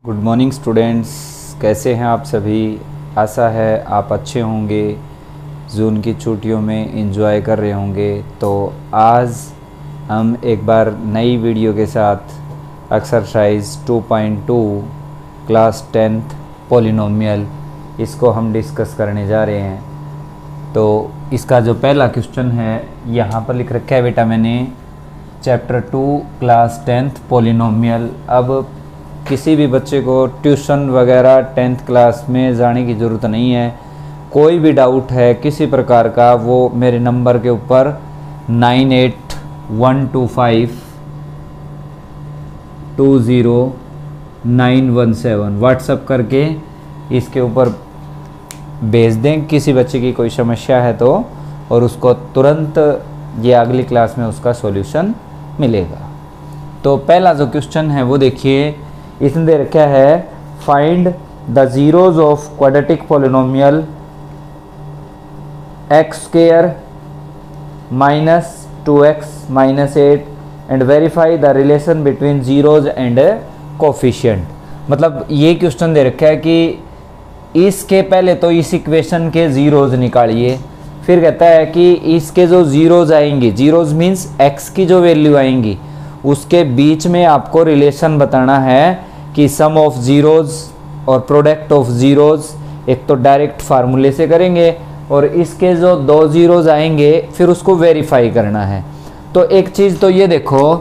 Good morning students, कैसे हैं आप सभी। आशा है आप अच्छे होंगे, जून की छुट्टियों में एंजॉय कर रहे होंगे। तो आज हम एक बार नई वीडियो के साथ एक्सरसाइज 2.2 क्लास 10th पॉलिनोमियल इसको हम डिस्कस करने जा रहे हैं। तो इसका जो पहला क्वेश्चन है यहाँ पर लिख रखा है बेटा मैंने, चैप्टर 2 क्लास 10th पॉलिनोमियल। अब किसी भी बच्चे को ट्यूशन वगैरह 10th क्लास में जाने की ज़रूरत नहीं है। कोई भी डाउट है किसी प्रकार का, वो मेरे नंबर के ऊपर 9812520917 व्हाट्सएप करके इसके ऊपर भेज दें किसी बच्चे की कोई समस्या है तो, और उसको तुरंत ये अगली क्लास में उसका सॉल्यूशन मिलेगा। तो पहला जो क्वेश्चन है वो देखिए, इसमें दे रखा है find the zeros of quadratic polynomial x square minus 2x minus 8 and verify the relation between zeros and coefficient. मतलब ये क्वेश्चन दे रखा है कि इसके पहले तो इस इक्वेशन के जीरोज निकालिए, फिर कहता है कि इसके जो जीरोज आएंगे, जीरोज मीन्स x की जो वैल्यू आएंगी उसके बीच में आपको रिलेशन बताना है कि सम ऑफ जीरोज और प्रोडक्ट ऑफ जीरोज। एक तो डायरेक्ट फार्मूले से करेंगे और इसके जो दो जीरोज आएंगे फिर उसको वेरीफाई करना है। तो एक चीज़ तो ये देखो,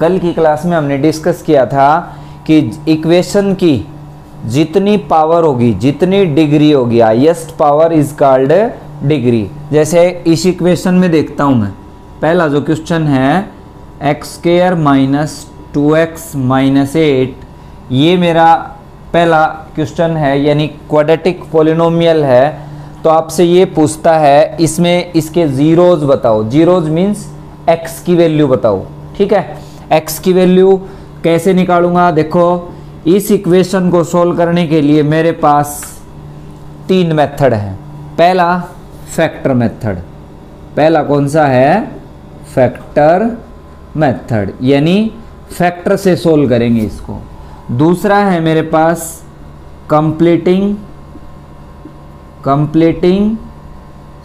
कल की क्लास में हमने डिस्कस किया था कि इक्वेशन की जितनी पावर होगी, जितनी डिग्री होगी, highest power is called degree. जैसे इस इक्वेशन में देखता हूँ मैं, पहला जो क्वेश्चन है x square minus 2x minus 8, ये मेरा पहला क्वेश्चन है, यानी क्वाड्रेटिक पॉलिनोमियल है। तो आपसे ये पूछता है इसमें इसके जीरोज बताओ। जीरोज मीन्स x की वैल्यू बताओ, ठीक है। x की वैल्यू कैसे निकालूंगा, देखो इस इक्वेशन को सोल्व करने के लिए मेरे पास तीन मेथड हैं। पहला फैक्टर मेथड, पहला कौन सा है, फैक्टर मेथड, यानी फैक्टर से सोल्व करेंगे इसको। दूसरा है मेरे पास कंप्लीटिंग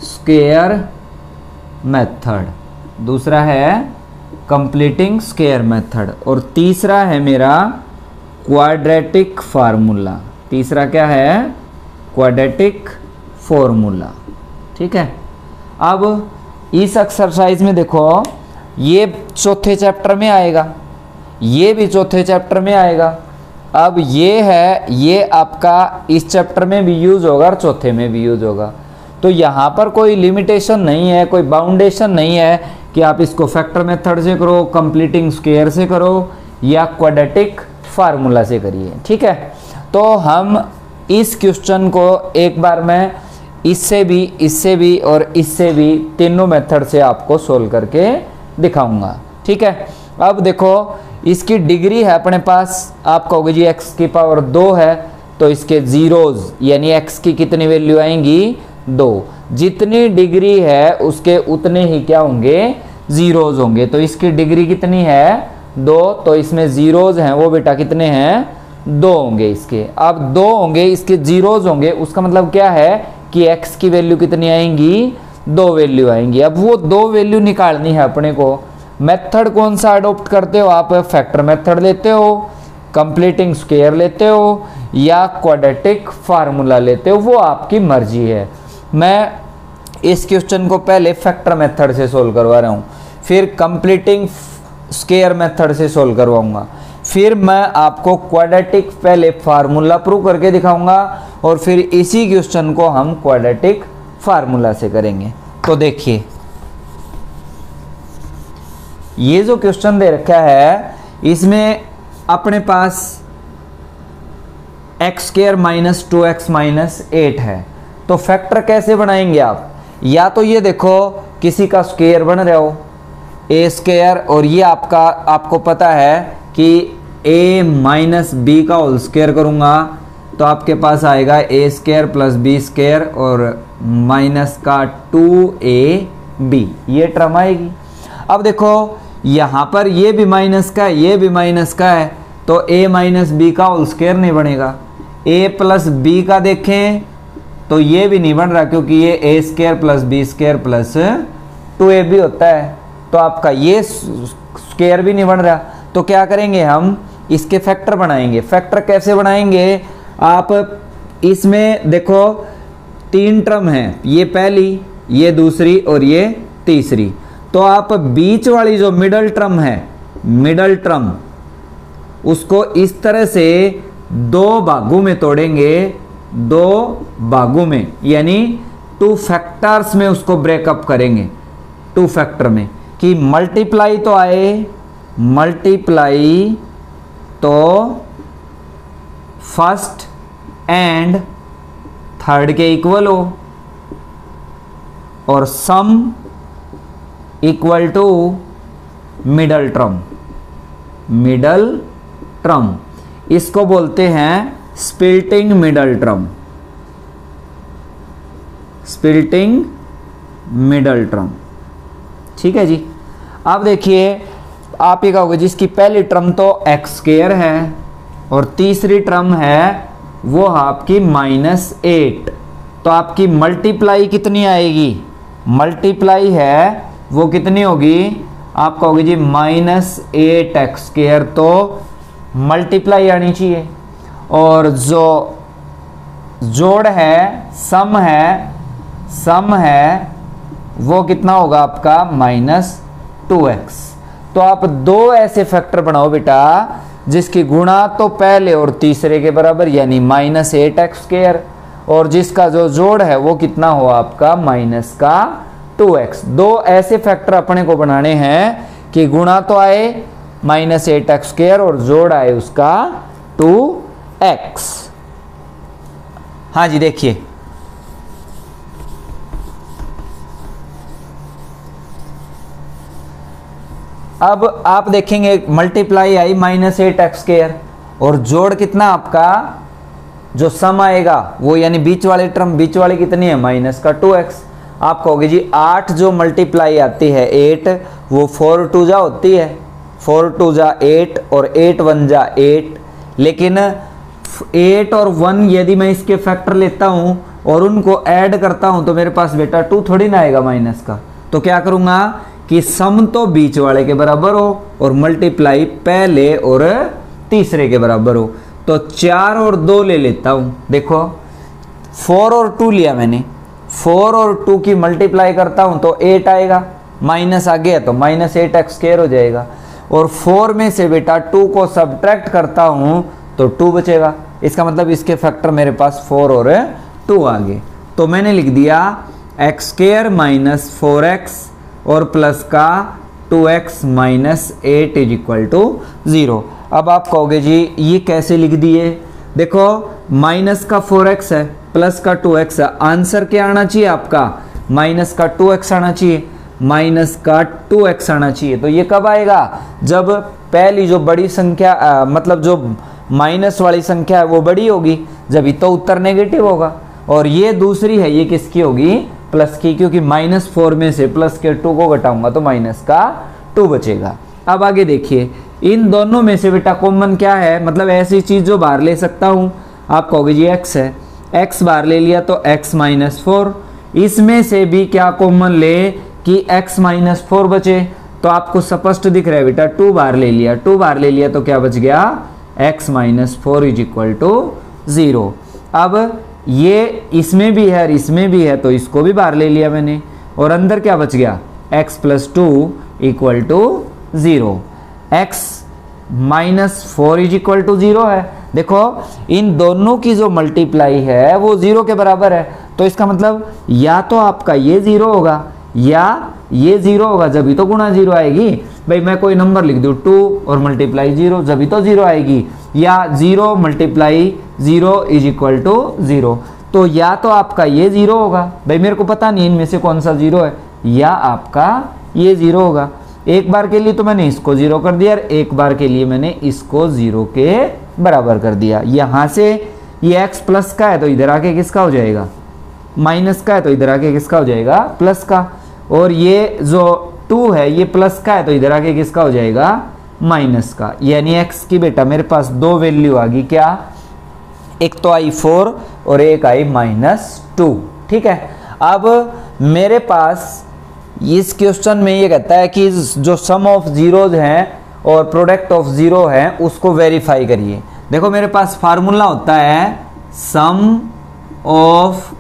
स्क्वायर मेथड, दूसरा है कंप्लीटिंग स्क्वायर मेथड, और तीसरा है मेरा क्वाड्रेटिक फार्मूला। तीसरा क्या है, क्वाड्रेटिक फार्मूला, ठीक है। अब इस एक्सरसाइज में देखो, ये चौथे चैप्टर में आएगा, ये भी चौथे चैप्टर में आएगा। अब ये है, ये आपका इस चैप्टर में भी यूज होगा और चौथे में भी यूज होगा। तो यहाँ पर कोई लिमिटेशन नहीं है, कोई बाउंडेशन नहीं है कि आप इसको फैक्टर मेथड से करो, कंप्लीटिंग स्क्वायर से करो या क्वाड्रेटिक फार्मूला से करिए, ठीक है। तो हम इस क्वेश्चन को एक बार मैं इससे भी और इससे भी तीनों मेथड से आपको सोल्व करके दिखाऊंगा, ठीक है। अब देखो इसकी डिग्री है अपने पास, आप कहोगे जी x की पावर 2 है, तो इसके जीरोज यानी x की कितनी वैल्यू आएंगी, 2। जितनी डिग्री है उसके उतने ही क्या होंगे, जीरोज होंगे। तो इसकी डिग्री कितनी है, 2, तो इसमें जीरोज हैं वो बेटा कितने हैं, 2 होंगे इसके। अब 2 होंगे, इसके जीरोज होंगे, उसका मतलब क्या है कि x की वैल्यू कितनी आएंगी, 2 वैल्यू आएंगी। अब वो 2 वैल्यू निकालनी है अपने को। मेथड कौन सा अडोप्ट करते हो आप, फैक्टर मेथड लेते हो, कंप्लीटिंग स्क्वायर लेते हो या क्वाड्रेटिक फार्मूला लेते हो, वो आपकी मर्जी है। मैं इस क्वेश्चन को पहले फैक्टर मेथड से सोल्व करवा रहा हूँ, फिर कंप्लीटिंग स्क्वायर मेथड से सोल्व करवाऊंगा, फिर मैं आपको क्वाड्रेटिक पहले फार्मूला प्रूव करके दिखाऊंगा और फिर इसी क्वेश्चन को हम क्वाड्रेटिक फार्मूला से करेंगे। तो देखिए ये जो क्वेश्चन दे रखा है, इसमें अपने पास x square minus 2x minus 8 है। तो फैक्टर कैसे बनाएंगे आप, या तो ये देखो किसी का स्क्वायर बन रहा हो, ए स्क्वायर, और ये आपको पता है कि a माइनस बी का होल स्क्वायर करूँगा तो आपके पास आएगा a square plus B square और माइनस का 2ab, ये टर्म आएगी। अब देखो यहाँ पर ये भी माइनस का है, ये भी माइनस का है, तो a माइनस बी का होल स्क्वायर नहीं बनेगा। a प्लस बी का देखें तो ये भी नहीं बन रहा, क्योंकि ये a square plus B square plus 2ab होता है, तो आपका ये स्क्वायर भी नहीं बन रहा। तो क्या करेंगे, हम इसके फैक्टर बनाएंगे। फैक्टर कैसे बनाएंगे, आप इसमें देखो 3 टर्म है, ये पहली, ये दूसरी और ये तीसरी। तो आप बीच वाली जो मिडल टर्म है, मिडल टर्म, उसको इस तरह से 2 भागों में तोड़ेंगे, 2 भागों में, यानी 2 फैक्टर्स में उसको ब्रेकअप करेंगे। 2 फैक्टर में कि मल्टीप्लाई तो आए, मल्टीप्लाई तो फर्स्ट एंड थर्ड के इक्वल हो, और sum equal to middle term. Middle term इसको बोलते हैं splitting middle term, splitting middle term. ठीक है जी। अब देखिए, आप ये कहोगे जिसकी पहली टर्म तो एक्स स्क्वायर है और तीसरी टर्म है वो आपकी -8, तो आपकी मल्टीप्लाई कितनी आएगी, मल्टीप्लाई है वो कितनी होगी, आप कहोगे जी -8x², तो मल्टीप्लाई आनी चाहिए। और जो जोड़ है, सम है वो कितना होगा आपका -2x। तो आप 2 ऐसे फैक्टर बनाओ बेटा जिसकी गुणा तो पहले और तीसरे के बराबर, यानी -8x², और जिसका जो जोड़ है वो कितना हो आपका -2x। 2 ऐसे फैक्टर अपने को बनाने हैं कि गुणा तो आए -8x² और जोड़ आए उसका 2x। हाँ जी, देखिए अब आप देखेंगे मल्टीप्लाई आई -8x² और जोड़ कितना आपका जो सम आएगा वो, यानी बीच वाले टर्म, बीच वाली कितनी है -2x। आप कहोगे जी 8 जो मल्टीप्लाई आती है 8, वो 4 2 जा होती है, 4 2 जा 8 और 8 1 जा 8। लेकिन 8 और 1 यदि मैं इसके फैक्टर लेता हूँ और उनको ऐड करता हूँ तो मेरे पास बेटा 2 थोड़ी ना आएगा माइनस का। तो क्या करूँगा कि सम तो बीच वाले के बराबर हो और मल्टीप्लाई पहले और तीसरे के बराबर हो। तो 4 और 2 ले लेता हूँ। देखो 4 और 2 लिया मैंने, 4 और 2 की मल्टीप्लाई करता हूँ तो 8 आएगा, माइनस आ गया तो -8x² हो जाएगा। और 4 में से बेटा 2 को सब्ट्रैक्ट करता हूँ तो 2 बचेगा। इसका मतलब इसके फैक्टर मेरे पास 4 और 2 आ गए। तो मैंने लिख दिया x² - 4x और प्लस का 2x - 8 = 0। अब आप कहोगे जी ये कैसे लिख दिए, देखो माइनस का 4x है, प्लस का 2x है, आंसर क्या आना चाहिए आपका माइनस का 2x आना चाहिए, माइनस का 2x आना चाहिए। तो ये कब आएगा, जब पहली जो बड़ी संख्या मतलब जो माइनस वाली संख्या है वो बड़ी होगी, जब तो उत्तर नेगेटिव होगा। और ये दूसरी है, ये किसकी होगी, प्लस की, क्योंकि -4 में से प्लस के 2 को घटाऊंगा तो माइनस का 2 बचेगा। अब आगे देखिए, इन दोनों में से बेटा कॉमन क्या है, मतलब ऐसी चीज जो बाहर ले सकता हूं। आप कहोगे जी x है, x बाहर ले लिया तो x - 4। इसमें से भी क्या कॉमन ले कि x - 4 बचे, तो आपको स्पष्ट दिख रहा है बेटा 2 बाहर ले लिया, 2 बाहर ले लिया तो क्या बच गया x - 4 = 0। अब ये इसमें भी है और इसमें भी है तो इसको भी बाहर ले लिया मैंने, और अंदर क्या बच गया x + 2 = 0, x - 4 = 0 है। देखो इन दोनों की जो मल्टीप्लाई है वो 0 के बराबर है, तो इसका मतलब या तो आपका ये 0 होगा या ये 0 होगा, जब भी तो गुणा 0 आएगी। भाई मैं कोई नंबर लिख दूँ 2 और मल्टीप्लाई 0, जब भी तो 0 आएगी, या 0 × 0 = 0। तो या तो आपका ये 0 होगा, भाई मेरे को पता नहीं इनमें से कौन सा 0 है, या आपका ये 0 होगा। एक बार के लिए तो मैंने इसको 0 कर दिया और एक बार के लिए मैंने इसको 0 के बराबर कर दिया। यहाँ से ये x प्लस का है तो इधर आके किसका हो जाएगा, माइनस का है तो इधर आके किसका हो जाएगा, प्लस का। और ये जो 2 है ये प्लस का है तो इधर आके किसका हो जाएगा, माइनस का, यानी x की बेटा मेरे पास दो वैल्यू आ गई, क्या, एक तो आई 4 और एक आई -2। ठीक है, अब मेरे पास इस क्वेश्चन में ये कहता है कि जो सम ऑफ जीरोज हैं और प्रोडक्ट ऑफ जीरो है उसको वेरीफाई करिए। देखो मेरे पास फार्मूला होता है सम ऑफ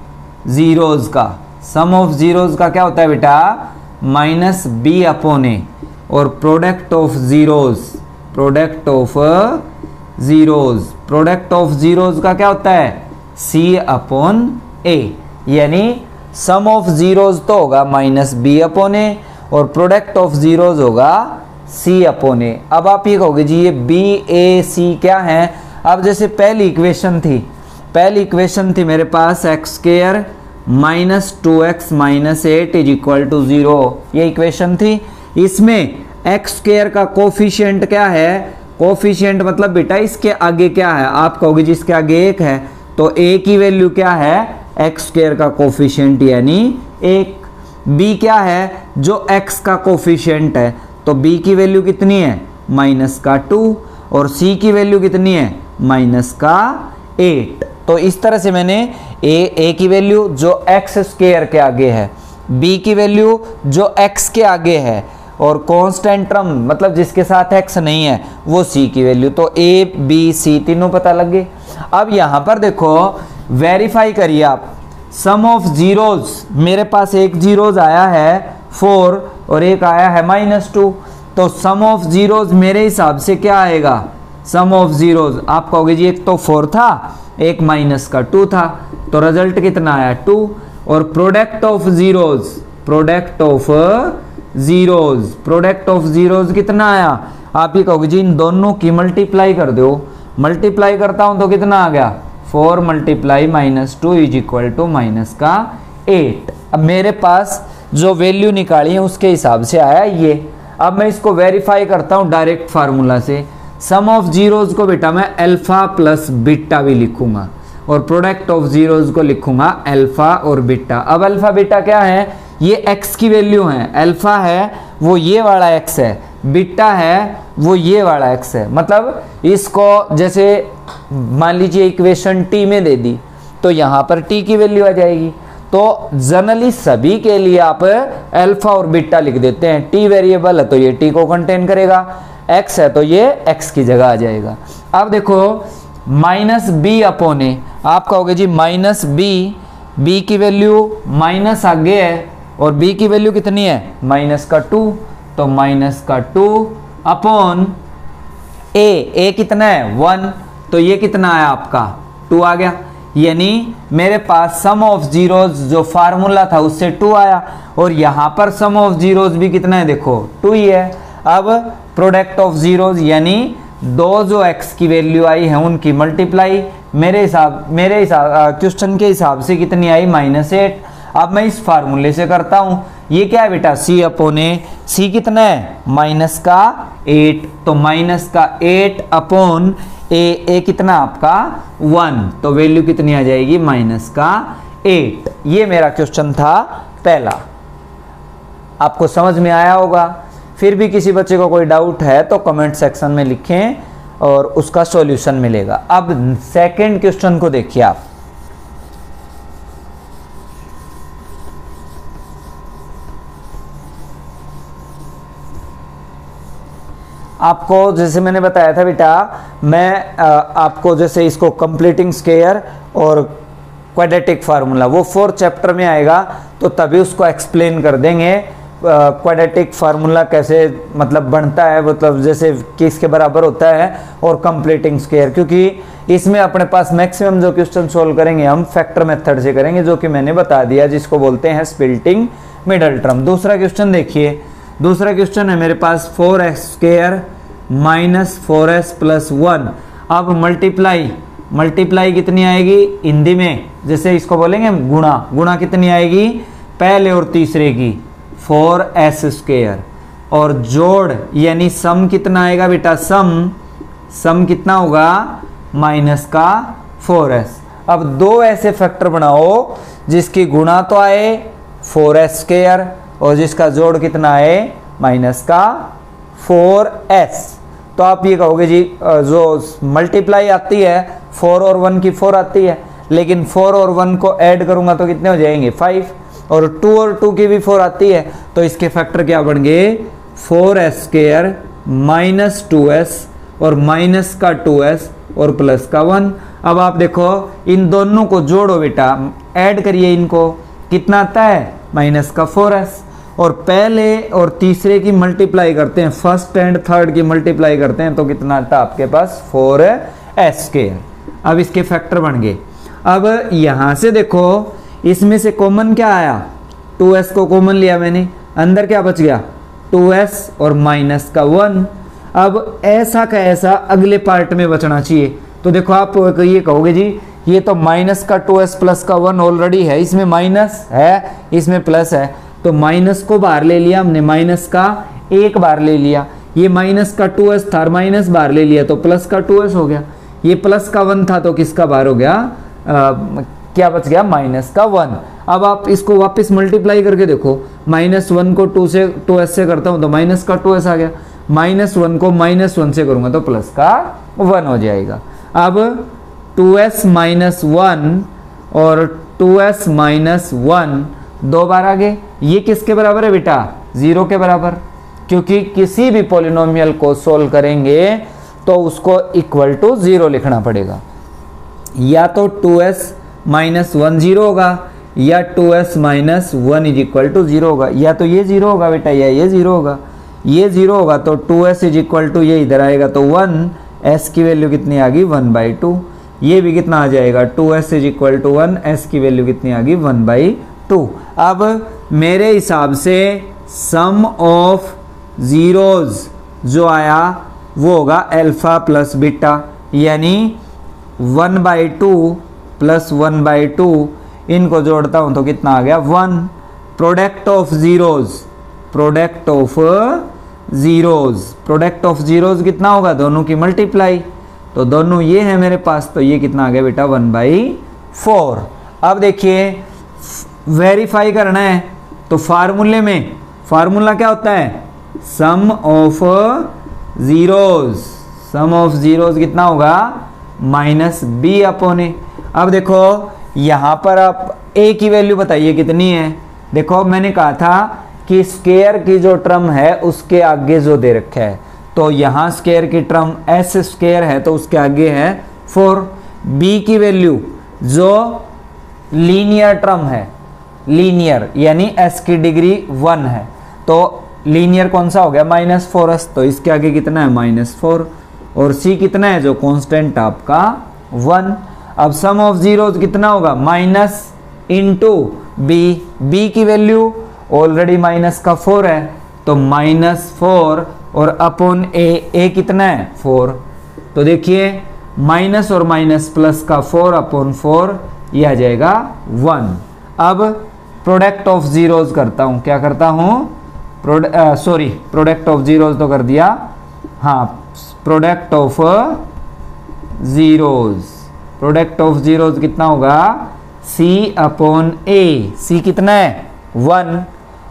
जीरोज का, सम ऑफ जीरोज का क्या होता है बेटा, -b/a, और product of zeros, product of zeros, product of zeros का क्या होता है, c/a, यानी सम ऑफ जीरोज तो होगा -b/a और प्रोडक्ट ऑफ जीरोज होगा c/a। अब आप ये कहोगे जी ये b/a/c क्या है। अब जैसे पहली इक्वेशन थी मेरे पास x² -2x -8 = 0, ये इक्वेशन थी। इसमें x² का कोफिशिएंट क्या है, कोफिशिएंट मतलब बेटा इसके आगे क्या है, आप कहोगे जी इसके आगे 1 है, तो a की वैल्यू क्या है, x² का कोफिशिएंट यानी 1। b क्या है, जो x का कोफिशिएंट है, तो b की वैल्यू कितनी है, -2, और c की वैल्यू कितनी है, -8। तो इस तरह से मैंने a की वैल्यू जो x² के आगे है, b की वैल्यू जो x के आगे है, और कांस्टेंट टर्म मतलब जिसके साथ x नहीं है वो c की वैल्यू, तो a b c तीनों पता लग गए। अब यहाँ पर देखो वेरीफाई करिए आप, सम ऑफ जीरोज, मेरे पास एक जीरोज आया है 4 और एक आया है -2, तो सम ऑफ जीरोज मेरे हिसाब से क्या आएगा, सम ऑफ जीरोज आप कहोगे जी एक तो 4 था एक -2 था, तो रिजल्ट कितना आया 2, और product of zeros, product of zeros, product of zeros कितना आया, आप ये कहोगे जी इन दोनों की मल्टीप्लाई कर दो, मल्टीप्लाई करता हूं तो कितना आ गया, 4 × -2 = -8। अब मेरे पास जो वैल्यू निकाली है उसके हिसाब से आया ये। अब मैं इसको वेरीफाई करता हूं डायरेक्ट फार्मूला से, सम ऑफ जीरोज को बेटा मैं अल्फा प्लस बीटा भी लिखूंगा, और प्रोडक्ट ऑफ जीरोज को लिखूंगा अल्फा और बीटा। अब अल्फा बीटा क्या है, ये x की वैल्यू है, अल्फा है वो ये वाला x है, बीटा है वो ये वाला x है। मतलब इसको जैसे मान लीजिए इक्वेशन t में दे दी तो यहाँ पर t की वैल्यू आ जाएगी, तो जनरली सभी के लिए आप अल्फा और बीटा लिख देते हैं। t वेरिएबल है तो ये t को कंटेन करेगा, x है तो ये x की जगह आ जाएगा। अब देखो -b/a, आप कहोगे जी -b की वैल्यू माइनस आगे है और b की वैल्यू कितनी है, -2, तो -2/a कितना है 1, तो ये कितना आया आपका 2 आ गया। यानी मेरे पास सम ऑफ जीरोज जो फार्मूला था उससे 2 आया, और यहाँ पर सम ऑफ जीरोज भी कितना है देखो 2 ही है। अब प्रोडक्ट ऑफ जीरोज यानी दो जो x की वैल्यू आई है उनकी मल्टीप्लाई, मेरे हिसाब क्वेश्चन के हिसाब से कितनी आई -8। अब मैं इस फार्मूले से करता हूं, ये क्या है बेटा c/a, c कितना है -8, तो -8/a कितना आपका 1, तो वैल्यू कितनी आ जाएगी -8। ये मेरा क्वेश्चन था पहला, आपको समझ में आया होगा। फिर भी किसी बच्चे को कोई डाउट है तो कमेंट सेक्शन में लिखें और उसका सॉल्यूशन मिलेगा। अब सेकंड क्वेश्चन को देखिए आप, आपको जैसे मैंने बताया था बेटा, मैं आपको जैसे इसको कंप्लीटिंग स्क्वायर और क्वाड्रेटिक फार्मूला वो 4th चैप्टर में आएगा तो तभी उसको एक्सप्लेन कर देंगे। क्वाड्रेटिक फार्मूला कैसे मतलब बनता है, मतलब जैसे किसके बराबर होता है, और कंप्लीटिंग स्क्वायर, क्योंकि इसमें अपने पास मैक्सिमम जो क्वेश्चन सोल्व करेंगे हम फैक्टर मेथड से करेंगे, जो कि मैंने बता दिया, जिसको बोलते हैं स्प्लिटिंग मिडल टर्म। दूसरा क्वेश्चन देखिए, दूसरा क्वेश्चन है मेरे पास 4x² - 4s + 1। अब मल्टीप्लाई कितनी आएगी हिंदी में, जैसे इसको बोलेंगे गुणा कितनी आएगी पहले और तीसरे की 4s², और जोड़ यानी सम कितना आएगा बेटा, सम कितना होगा -4s। अब दो ऐसे फैक्टर बनाओ जिसकी गुणा तो आए 4s² और जिसका जोड़ कितना आए -4s। तो आप ये कहोगे जी जो मल्टीप्लाई आती है 4 और 1 की 4 आती है, लेकिन 4 और 1 को ऐड करूंगा तो कितने हो जाएंगे 5, और 2 और 2 की भी 4 आती है, तो इसके फैक्टर क्या बन गए 4s² माइनस 2s और माइनस का 2s और प्लस का 1। अब आप देखो इन दोनों को जोड़ो बेटा, ऐड करिए इनको, कितना आता है माइनस का 4s, और पहले और तीसरे की मल्टीप्लाई करते हैं, फर्स्ट एंड थर्ड की मल्टीप्लाई करते हैं तो कितना आता है आपके पास 4s²। अब इसके फैक्टर बन गए। अब यहां से देखो इसमें से कॉमन क्या आया, 2s को कॉमन लिया मैंने, अंदर क्या बच गया 2s और माइनस का 1। अब ऐसा का ऐसा अगले पार्ट में बचना चाहिए, तो देखो आप ये कहोगे जी ये तो माइनस का 2s प्लस का 1 ऑलरेडी है, इसमें माइनस है इसमें प्लस है, तो माइनस को बाहर ले लिया हमने, माइनस का 1 बार ले लिया, ये माइनस का 2s था माइनस बाहर ले लिया तो प्लस का 2s हो गया, ये प्लस का 1 था तो किसका बाहर हो गया क्या बच गया माइनस का 1। अब आप इसको वापस मल्टीप्लाई करके देखो, -1 को 2s से करता हूं तो माइनस का 2s आ गया, -1 को -1 से करूंगा तो प्लस का 1 हो जाएगा। अब 2s माइनस 1 और 2s माइनस 1 दो बार आ गए, ये किसके बराबर है बेटा 0 के बराबर, क्योंकि किसी भी पॉलिनोमियल को सोल्व करेंगे तो उसको इक्वल टू 0 लिखना पड़ेगा, या तो 2s माइनस 1 0 होगा या 2s minus 1 is equal to 0 होगा, या तो ये 0 होगा बेटा या ये 0 होगा, ये 0 होगा तो 2s इज इक्वल टू ये इधर आएगा तो 1, s की वैल्यू कितनी आ गई 1/2, ये भी कितना आ जाएगा 2s is equal to 1, s की वैल्यू कितनी आ गई 1/2। अब मेरे हिसाब से सम ऑफ जीरोज जो आया वो होगा अल्फा प्लस बीटा, यानी 1/2 प्लस 1/2, इनको जोड़ता हूं तो कितना आ गया 1। Product of zeros, product of zeros, product of zeros कितना होगा दोनों की मल्टीप्लाई, तो दोनों ये है मेरे पास, तो ये कितना आ गया बेटा 1/4। अब देखिए वेरीफाई करना है तो फार्मूले में, फार्मूला क्या होता है sum of zeros, sum of zeros कितना होगा -b/a। अब देखो यहां पर आप a की वैल्यू बताइए कितनी है, देखो मैंने कहा था कि स्क्वायर की जो टर्म है उसके आगे जो दे रखा है, तो यहां स्क्वायर की टर्म s² है तो उसके आगे है 4। b की वैल्यू जो लीनियर टर्म है, लीनियर यानी s की डिग्री 1 है, तो लीनियर कौन सा हो गया -4s, तो इसके आगे कितना है -4, और c कितना है जो कांस्टेंट आपका 1। अब सम ऑफ जीरोज कितना होगा माइनस इंटू b की वैल्यू ऑलरेडी माइनस का 4 है तो -4 और अपॉन a कितना है 4, तो देखिए माइनस और माइनस प्लस का 4/4 ये आ जाएगा 1। अब प्रोडक्ट ऑफ जीरोज करता हूं, क्या करता हूं प्रोडक्ट ऑफ जीरोज तो कर दिया, हाँ product of zeros, product of zeros कितना होगा c/a, c कितना है 1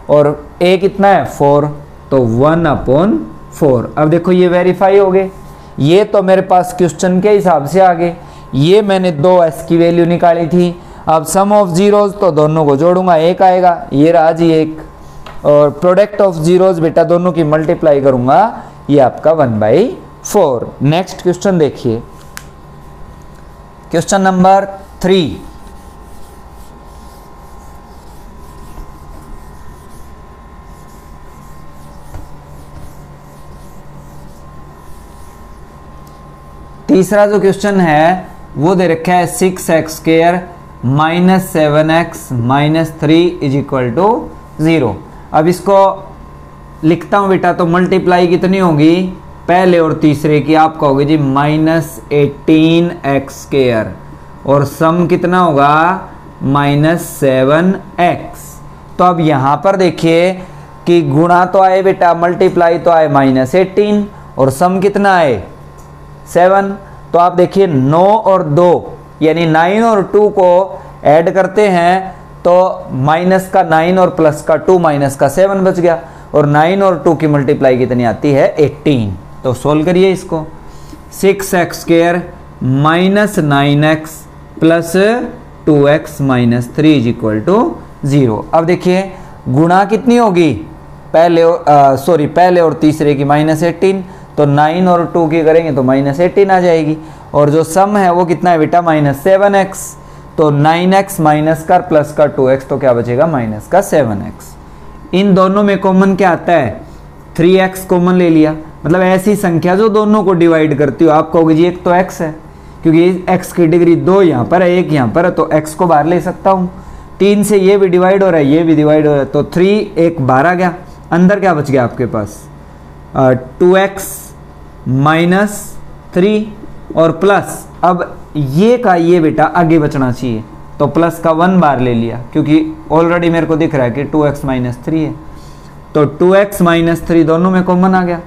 और a कितना है 4, तो 1/4। अब देखो ये वेरीफाई हो गए, ये तो मेरे पास क्वेश्चन के हिसाब से आ गए, ये मैंने 2s की वैल्यू निकाली थी। अब सम ऑफ जीरोज तो दोनों को जोड़ूंगा 1 आएगा, ये रहा जी 1, और प्रोडक्ट ऑफ जीरोज बेटा दोनों की मल्टीप्लाई करूंगा ये आपका 1/4। नेक्स्ट क्वेश्चन देखिए, क्वेश्चन नंबर 3। तीसरा जो क्वेश्चन है वो दे रखा है 6x² - 7x - 3 = 0। अब इसको लिखता हूं बेटा, तो मल्टीप्लाई कितनी होगी पहले और तीसरे की, आप कहोगे जी -18x², और सम कितना होगा -7x। तो अब यहां पर देखिए कि गुणा तो आए बेटा, मल्टीप्लाई तो आए -18 और सम कितना आए 7। तो आप देखिए 9 और 2 यानी 9 और 2 को ऐड करते हैं तो माइनस का 9 और प्लस का 2 माइनस का 7 बच गया, और 9 और 2 की मल्टीप्लाई कितनी आती है 18, तो सोल्व करिए इसको। 6x² minus 9x plus 2x minus 3 is equal to 0। अब देखिए गुणा कितनी होगी, पहले और तीसरे की -18, तो 9 और 2 की करेंगे तो -18 आ जाएगी। और जो सम है वो कितना है बेटा -7x, तो 9x माइनस का प्लस का 2x, तो क्या बचेगा माइनस का 7x। इन दोनों में कॉमन क्या आता है, 3x कॉमन ले लिया। मतलब ऐसी संख्या जो दोनों को डिवाइड करती हो, आप कहोगे जी एक तो x है, क्योंकि x की डिग्री 2 यहाँ पर है 1 यहाँ पर है, तो x को बाहर ले सकता हूँ। 3 से ये भी डिवाइड हो रहा है, ये भी डिवाइड हो रहा है, तो 3 एक बाहर आ गया। अंदर क्या बच गया आपके पास 2x माइनस 3 और प्लस, अब ये का ये बेटा आगे बचना चाहिए, तो प्लस का 1 बार ले लिया, क्योंकि ऑलरेडी मेरे को दिख रहा है कि 2x माइनस 3 है, तो 2x माइनस 3 दोनों में कॉमन आ गया,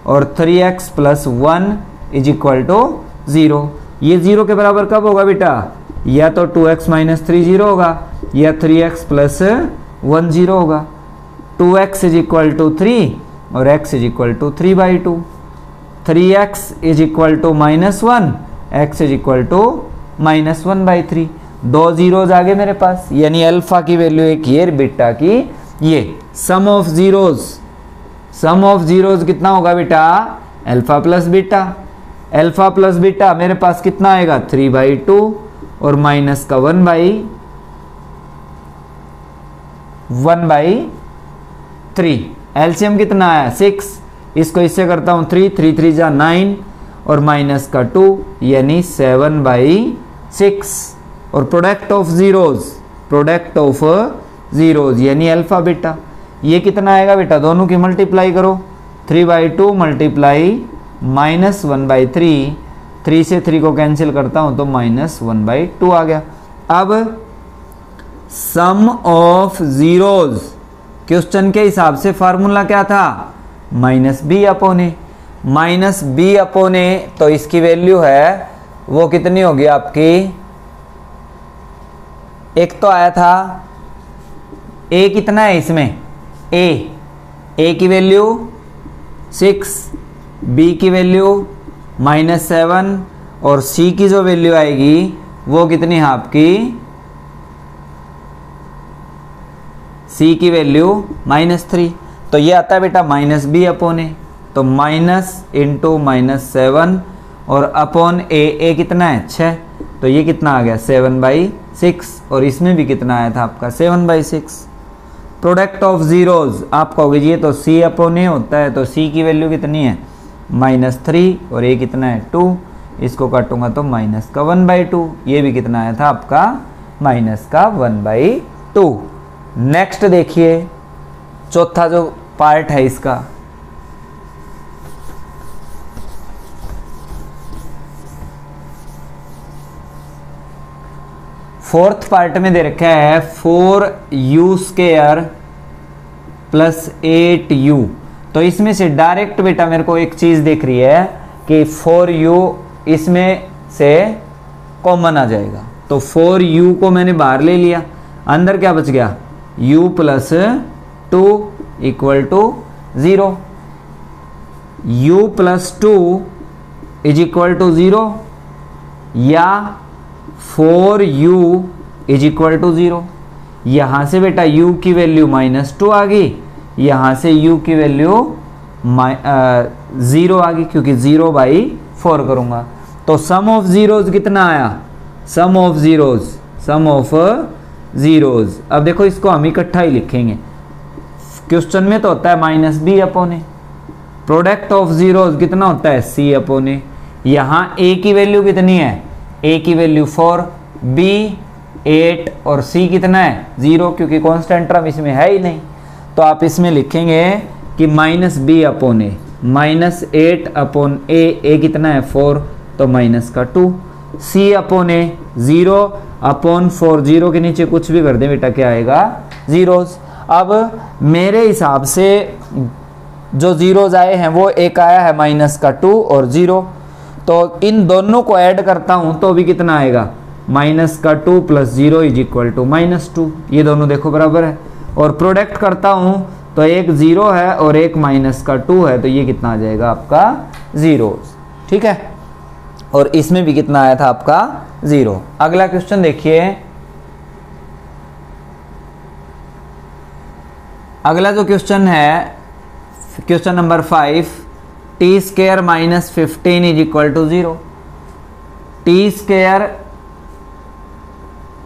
और 3x plus 1 is equal to 0। ये 0 के बराबर कब होगा बेटा, या तो 2x माइनस 3 0 होगा, या 3x प्लस 1 0 होगा। 2x इज इक्वल टू 3 और x is equal to 3/2। 3x is equal to -1, x is equal to -1/3। 2 zeros आ गए मेरे पास, यानी अल्फा की वैल्यू एक ये, बीटा की ये। सम ऑफ जीरोज कितना होगा बेटा, alpha plus beta. Alpha plus beta मेरे पास कितना आएगा 3/2 और माइनस का 1/3। एलसीएम कितना आया 6, इसको इससे करता हूं 3 3 3 जा 9 और माइनस का 2 यानी 7/6। और प्रोडक्ट ऑफ जीरोज यानी अल्फा बीटा, ये कितना आएगा बेटा, दोनों की मल्टीप्लाई करो, 3/2 मल्टीप्लाई -1/3, 3 से 3 को कैंसिल करता हूं तो -1/2 आ गया। अब सम ऑफ जीरोज क्वेश्चन के हिसाब से फार्मूला क्या था, -b/a। -b/a तो इसकी वैल्यू है वो कितनी होगी आपकी, एक तो आया था a कितना है इसमें, a की वैल्यू 6, b की वैल्यू -7 और c की जो वैल्यू आएगी वो कितनी है आपकी, c की वैल्यू -3। तो ये आता है बेटा -b/a, तो माइनस इंटू -7 और अपॉन a कितना है 6, तो ये कितना आ गया 7/6 और इसमें भी कितना आया था आपका 7/6। प्रोडक्ट ऑफ जीरोज आप कहोगे जी ये तो c/a होता है, तो c की वैल्यू कितनी है -3 और a कितना है 2, इसको काटूंगा तो माइनस का 1/2, ये भी कितना आया था आपका माइनस का 1/2। नेक्स्ट देखिए चौथा जो पार्ट है इसका, फोर्थ पार्ट में दे रखा है 4u² प्लस 8u। तो इसमें से डायरेक्ट बेटा मेरे को एक चीज दिख रही है कि 4u इसमें से कॉमन आ जाएगा, तो 4u को मैंने बाहर ले लिया, अंदर क्या बच गया u plus 2 equal to 0, u plus 2 is equal to 0 या 4u इज इक्वल टू 0। यहां से बेटा u की वैल्यू -2 आ गई, यहां से u की वैल्यू 0 आ गई, क्योंकि 0/4 करूंगा। तो सम ऑफ जीरोज कितना आया, सम ऑफ जीरोज। अब देखो इसको हम इकट्ठा ही लिखेंगे, क्वेश्चन में तो होता है -b/a। प्रोडक्ट ऑफ जीरोज कितना होता है c/a। यहां a की वैल्यू कितनी है, a की वैल्यू 4, b 8 और c कितना है 0, क्योंकि कांस्टेंट टर्म इसमें है ही नहीं। तो आप इसमें लिखेंगे कि -b/a, -8/a कितना है 4, तो माइनस का 2, c/a 0/4, 0 के नीचे कुछ भी कर दे बेटा क्या आएगा जीरोज। अब मेरे हिसाब से जो जीरोज आए हैं वो एक आया है -2 और 0, तो इन दोनों को ऐड करता हूं तो भी कितना आएगा -2 प्लस 0 इज इक्वल टू -2, ये दोनों देखो बराबर है। और प्रोडक्ट करता हूं तो एक 0 है और एक -2 है, तो ये कितना आ जाएगा आपका जीरोस, ठीक है। और इसमें भी कितना आया था आपका 0। अगला क्वेश्चन देखिए, अगला जो क्वेश्चन है question number 5, T square minus 15 is equal to 0। T square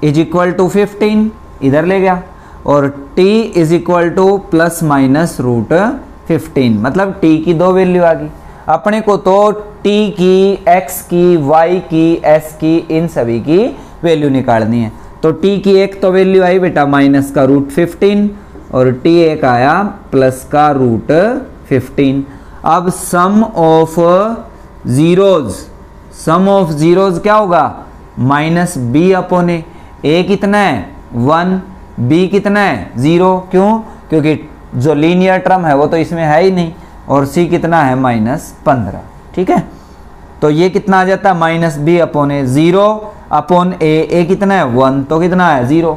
is equal to 15 इधर ले गया, और t is equal to plus minus root 15, मतलब t की दो वैल्यू आ गई अपने को। तो t की, x की, y की, s की, इन सभी की वैल्यू निकालनी है। तो t की एक तो वैल्यू आई बेटा माइनस का रूट 15, और t एक आया प्लस का रूट 15। अब सम ऑफ जीरोज क्या होगा, माइनस बी अपॉन ए कितना है 1, b कितना है 0, क्यों, क्योंकि जो लीनियर टर्म है वो तो इसमें है ही नहीं, और c कितना है -15, ठीक है। तो ये कितना आ जाता है माइनस बी अपॉन ए, 0 अपॉन ए कितना है 1, तो कितना है 0।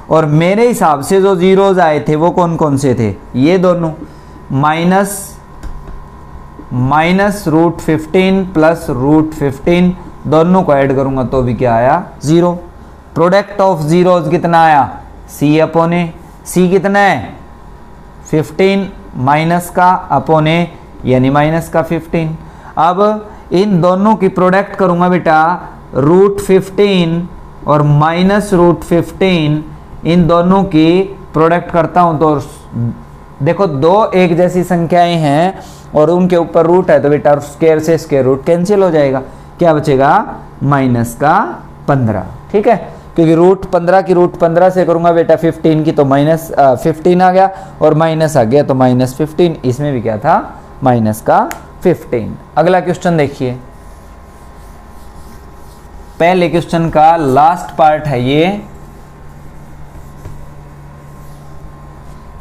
और मेरे हिसाब से जो जीरोज आए थे वो कौन कौन से थे, ये दोनों, माइनस रूट 15 प्लस रूट 15, दोनों को ऐड करूंगा तो भी क्या आया 0। प्रोडक्ट ऑफ जीरोज कितना आया c अपॉन ए, c कितना है 15 माइनस का अपॉन ए यानी माइनस का 15। अब इन दोनों की प्रोडक्ट करूंगा बेटा, रूट 15 और माइनस रूट 15, इन दोनों की प्रोडक्ट करता हूं तो देखो दो एक जैसी संख्याएं हैं और उनके ऊपर रूट है, तो बेटा स्क्वायर से स्क्वायर रूट कैंसिल हो जाएगा, क्या बचेगा माइनस का 15, ठीक है। क्योंकि रूट 15 की रूट 15 से करूंगा बेटा 15 की, तो माइनस 15 आ गया, और माइनस आ गया तो माइनस 15, इसमें भी क्या था माइनस का 15। अगला क्वेश्चन देखिए, पहले क्वेश्चन का लास्ट पार्ट है ये,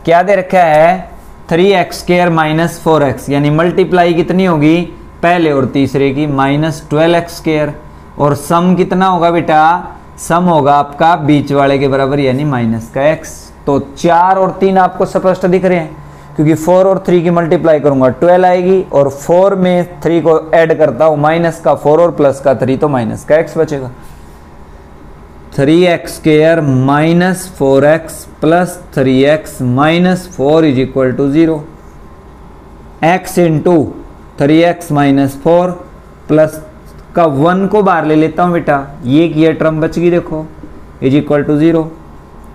क्या दे रखा है 3x स्क्वायर माइनस 4x, यानी मल्टीप्लाई कितनी होगी पहले और तीसरे की, -12x स्क्वायर, और सम कितना होगा बेटा, सम होगा आपका बीच वाले के बराबर यानी माइनस का x। तो 4 और 3 आपको स्पष्ट दिख रहे हैं, क्योंकि 4 और 3 की मल्टीप्लाई करूंगा 12 आएगी, और 4 में 3 को ऐड करता हूं माइनस का 4 और प्लस का 3, तो माइनस का x बचेगा। 3x square minus 4x plus 3x minus 4 is equal to 0। x into 3x minus 4 plus का 1 को बाहर ले लेता हूं बेटा, ये टर्म बच गई देखो, is equal to 0।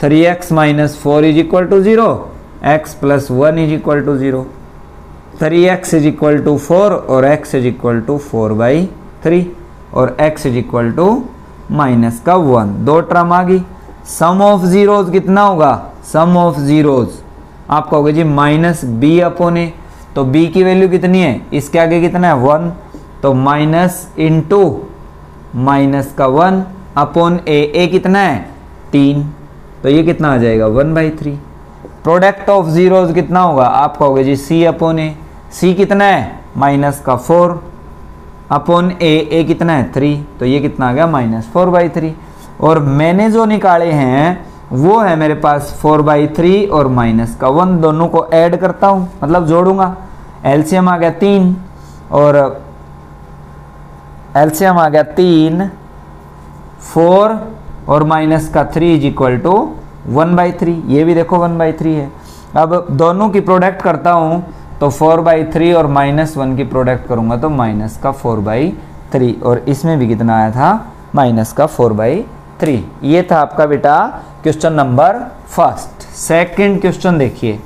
3x minus 4 is equal to 0, x plus 1 is equal to 0। 3x is equal to 4 और x इज इक्वल टू 4/3, और x is equal to minus का 1, दो टर्म आ गई। सम ऑफ जीरोज कितना होगा, सम ऑफ जीरोज आपका होगा जी minus B upon ए, तो b की वैल्यू कितनी है, इसके आगे कितना है 1, तो माइनस इंटू माइनस का 1 अपॉन ए कितना है 3, तो ये कितना आ जाएगा 1/3। प्रोडक्ट ऑफ जीरोज कितना होगा आपका होगा जी c अपॉन ए, c कितना है माइनस का 4 अपॉन ए कितना है 3, तो ये कितना आ गया -4/3। और मैंने जो निकाले हैं वो है मेरे पास 4/3 और माइनस का 1, दोनों को ऐड करता हूं, मतलब जोड़ूंगा, एलसीएम आ गया 3, और एलसीएम आ गया 3, 4 और माइनस का 3 इज इक्वल टू 1/3, ये भी देखो 1/3 है। अब दोनों की प्रोडक्ट करता हूं तो 4/3 और -1 की प्रोडक्ट करूंगा तो माइनस का 4/3, और इसमें भी कितना आया था माइनस का 4/3। ये था आपका बेटा question number first. Second question देखिए,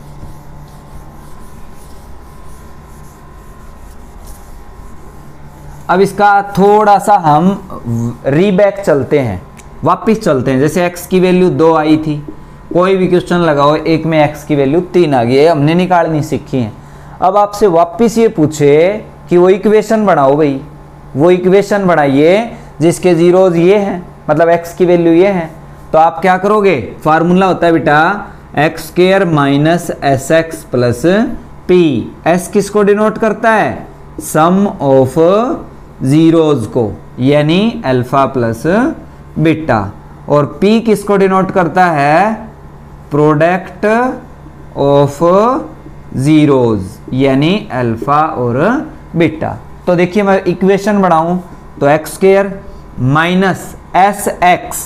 अब इसका थोड़ा सा हम रीबैक चलते हैं, वापिस चलते हैं। जैसे x की वैल्यू 2 आई थी, कोई भी क्वेश्चन लगाओ एक में x की वैल्यू 3 आ गई है, हमने निकालनी सीखी है। अब आपसे वापिस ये पूछे कि वो इक्वेशन बनाओ भाई, वो इक्वेशन बनाइए जिसके जीरोज ये हैं, मतलब x की वैल्यू ये है, तो आप क्या करोगे, फार्मूला होता है बेटा X square minus S X plus P. S किसको डिनोट करता है, सम ऑफ जीरोज को, यानी अल्फा प्लस बीटा, और पी किसको डिनोट करता है, प्रोडक्ट ऑफ जीरोज, यानी अल्फा और बीटा। तो देखिए मैं इक्वेशन बढ़ाऊं तो X square minus S X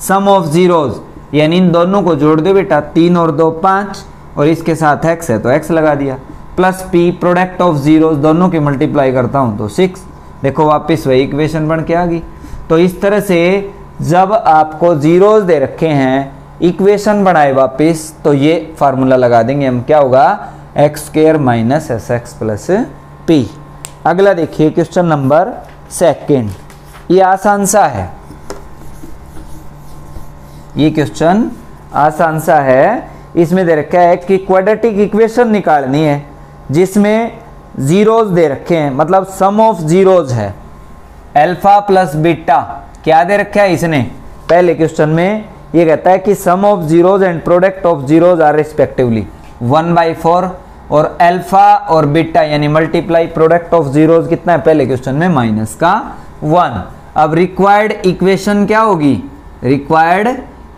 sum of zeros, यानी इन दोनों को जोड़ दो बेटा, 3 और 2 5, और इसके साथ एक्स है तो एक्स लगा दिया, plus P product of zeros, दोनों की मल्टीप्लाई करता हूं तो 6। देखो वापस वही इक्वेशन बन के आ गई। तो इस तरह से जब आपको जीरोज दे रखे हैं, इक्वेशन बनाए वापस, तो ये फार्मूला लगा देंगे हम, क्या होगा, x square minus S X plus P. अगला देखिए क्वेश्चन नंबर 2, ये आसान सा है, ये क्वेश्चन आसान सा है। इसमें दे रखा है कि क्वाड्रेटिक इक्वेशन निकालनी है जिसमें जीरोज दे रखे हैं, मतलब सम ऑफ जीरोज है, अल्फा प्लस बीटा। क्या दे रखा है इसने, पहले क्वेश्चन में ये कहता है कि sum of zeros and product of zeros are respectively 1/4, और अल्फा और बीटा यानी मल्टीप्लाई प्रोडक्ट ऑफ जीरोज कितना है, पहले क्वेश्चन में -1। अब रिक्वायर्ड इक्वेशन क्या होगी, रिक्वायर्ड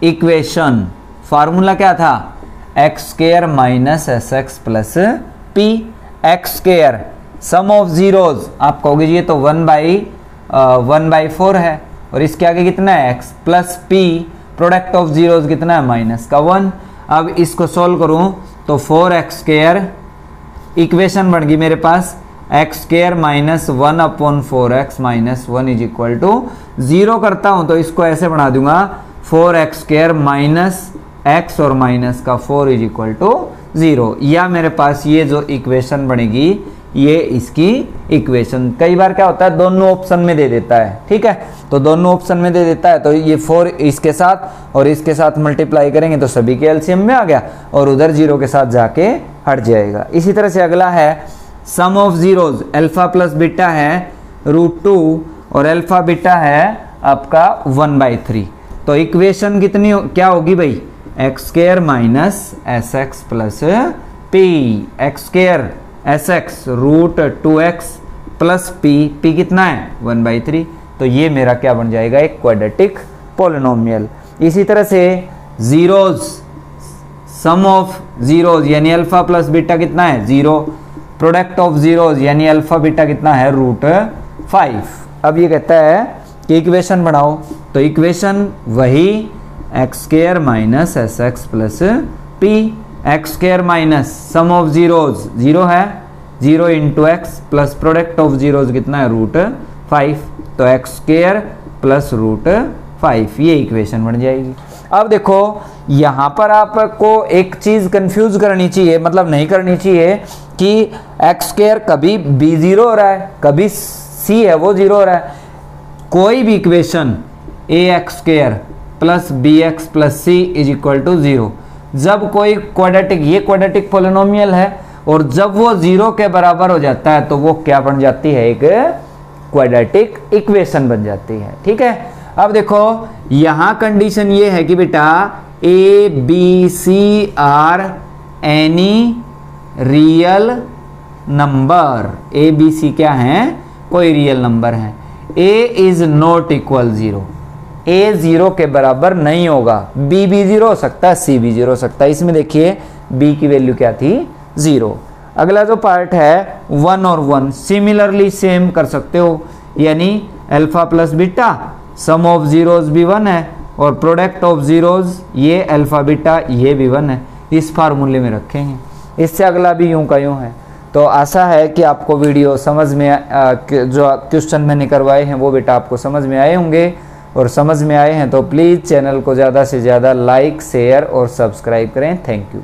इक्वेशन फार्मूला क्या था, X square minus S X plus P. X square sum of zeros आप कहोगे ये तो 1/4 है, और इसके आगे कितना है x, plus P product of zeros कितना है -1। अब इसको सोल्व करूं तो 4x स्क्वायर, इक्वेशन बन गई मेरे पास x square minus 1/4x minus 1 is equal to 0 करता हूं तो इसको ऐसे बना दूंगा 4x स्क्वायर माइनस x और माइनस का 4 इज इक्वल टू 0, या मेरे पास ये जो इक्वेशन बनेगी ये इसकी इक्वेशन। कई बार क्या होता है दोनों ऑप्शन में दे देता है, ठीक है, तो दोनों ऑप्शन में दे देता है तो ये 4 इसके साथ और इसके साथ मल्टीप्लाई करेंगे तो सभी के एलसीएम में आ गया, और उधर 0 के साथ जाके हट जाएगा। इसी तरह से अगला है sum of zeros, alpha plus beta है √2 और अल्फा बीटा है आपका 1/3। तो इक्वेशन कितनी क्या होगी भाई, x square minus S X plus P, X square S x √2x plus P कितना है 1/3। तो ये मेरा क्या बन जाएगा, एक क्वाड्रेटिक पॉलिनोमियल। इसी तरह से जीरोज, सम ऑफ जीरोज यानी अल्फा प्लस बीटा कितना है 0, प्रोडक्ट ऑफ जीरोज यानी अल्फा बीटा कितना है √5। अब ये कहता है कि इक्वेशन बनाओ, तो इक्वेशन वही x square minus S X plus P, X square minus sum of zeros 0 है, 0 into x plus product of zeros कितना है √5, तो एक्स स्क्वायर प्लस √5, ये इक्वेशन बन जाएगी। अब देखो यहाँ पर आपको एक चीज कंफ्यूज करनी चाहिए, मतलब नहीं करनी चाहिए कि एक्स स्क्वायर कभी b 0 हो रहा है, कभी c है वो 0 हो रहा है। कोई भी equation ax square plus bx plus c is equal to 0, जब कोई क्वाड्रेटिक, ये क्वाड्रेटिक पॉलिनोमियल है, और जब वो 0 के बराबर हो जाता है तो वो क्या बन जाती है, एक क्वाड्रेटिक इक्वेशन बन जाती है, ठीक है। अब देखो यहां कंडीशन ये है कि बेटा A B C are any real number, A B C क्या है, कोई रियल नंबर है। A is not equal 0, A 0 के बराबर नहीं होगा, बी भी 0 हो सकता है, सी भी 0 हो सकता है। इसमें देखिए बी की वैल्यू क्या थी 0। अगला जो पार्ट है 1 और 1 सिमिलरली सेम कर सकते हो, यानी alpha plus beta some of zeros भी 1 है और प्रोडक्ट ऑफ जीरोज ये अल्फा बीटा ये भी 1 है, इस फार्मूले में रखेंगे। इससे अगला भी यूं का यूं है। तो आशा है कि आपको वीडियो समझ में जो क्वेश्चन मैंने करवाए हैं वो बेटा आपको समझ में आए होंगे, और समझ में आए हैं तो प्लीज़ चैनल को ज़्यादा से ज़्यादा लाइक शेयर और सब्सक्राइब करें। Thank you.